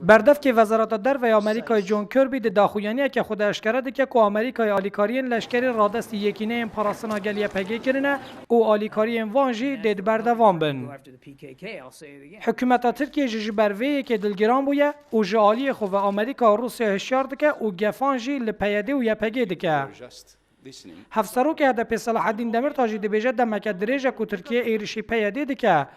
بردف که وزارت درو آمریکای جون کربی د داخویانی که خود اشکره ده که آمریکای آلیکارین لشکری رادست یکینه پاراسنا گلیه پگی کرنه او آلیکارین وانجی دید بردوام بن. حکومت ترکیه جبروی که دلگران بویه او جالی خو و آمریکا و روسیه هشیار ده که او گفانجی لپیده و یپگی ده که. هفسرو که هدف صلاح الدین دمرتاجی دبیجه دمکه دریجه که ترکیه ایرشی پیاده ده که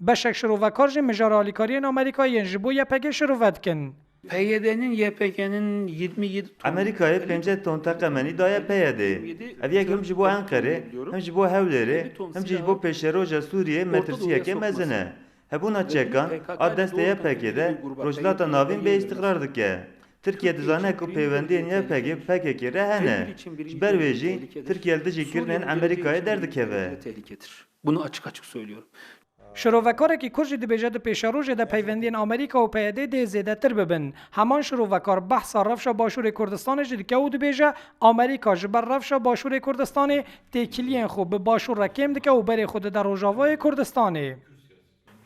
بشک شروع جی مجار آلیکارین آمریکایی جبو یپگی شروع کن. PYD'nin YPG'nin 27 ton Amerika'ya 5 ton takımını daya PYD. Ev hem jibo Ankara, hem jibo Hevleri, hem jibo Peşeroja Suriye metrisiye ke mezene. Hebuna çekan ad desteğe PKK'de rojlata navin be istikrardık ya. Türkiye düzane ku peyvendiyen YPG PKK rehane. Berveji Türkiye'de jikirnen Amerika'ya derdik eve. tehlikedir. Bunu açık açık söylüyorum. شروعکاری که کرجی دبیجه د پیشروج د پیوندین آمریکا و پیاده ده زیاده تر ببن همان شروعکار بحث رفش باشور کردستان جدی که او دبیجه آمریکا جبر رفش باشور کردستان تکیلین خوب به باشور رکیم دکه و بری خود در روجاوای کردستانی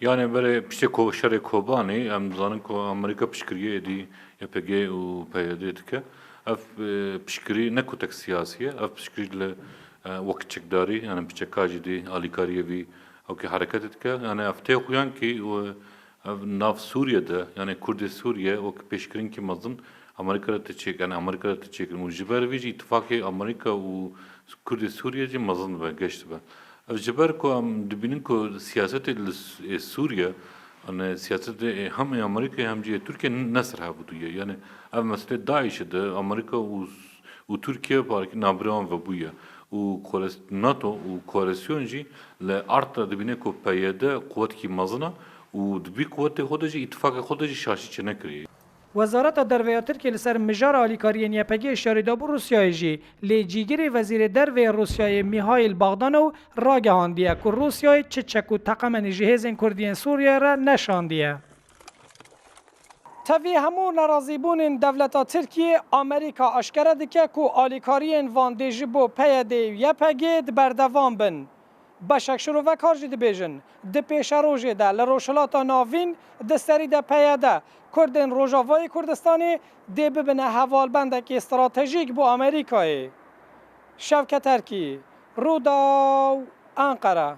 yani böyle işte koşarı kobani am zanın ko Amerika pişkiriye edi YPG u PYD dike af pişkiri ne kutek siyasiye af pişkiriyle vakit çekdari yani pişkacı di alikariyevi او که حرکت که یعنی افته خویان که ناف سوریه ده یعنی کرد سوریه و که پیشکرین که مزن امریکا را تچیک یعنی امریکا را تچیک مجبر ویجی اتفاقی امریکا و کرد سوریه جی مزن به گشت به جبر کو ام دبینن کو سیاست سوریه یعنی سیاست هم امریکا هم جی ترکیه نصر ها بودیه یعنی اف مثل داعش ده امریکا و ترکیه پارک نابران و بویه و ناتو و کواليسيون جي لارتا دبينه كو پياده قوت کی مزنه و دبي قوت خودجي اتفاق خودجي شاشي چنكري وزارت دروی ترکیه لسر مجار آلیکارین یپگی اشاره دابو روسیای جی لیجیگری وزیر دروی روسیای میهایل باغدانو راگهاندیه که روسیای چچک و تقمن جهیزن کردین سوریه را نشاندیه تاوی همو نرازیبون دولت ترکیه آمریکا اشکره دکه که آلیکارین وان دیجبو پیاده یپگی بردوام بن بشک شروع و کار جدی بیجن د پیش روزه ده لروشلات ناوین د سری د پیاده کردن روجاوای کردستانی دی ببنه حوال بنده که استراتژیک بو آمریکای شوکت ترکی رودا انقره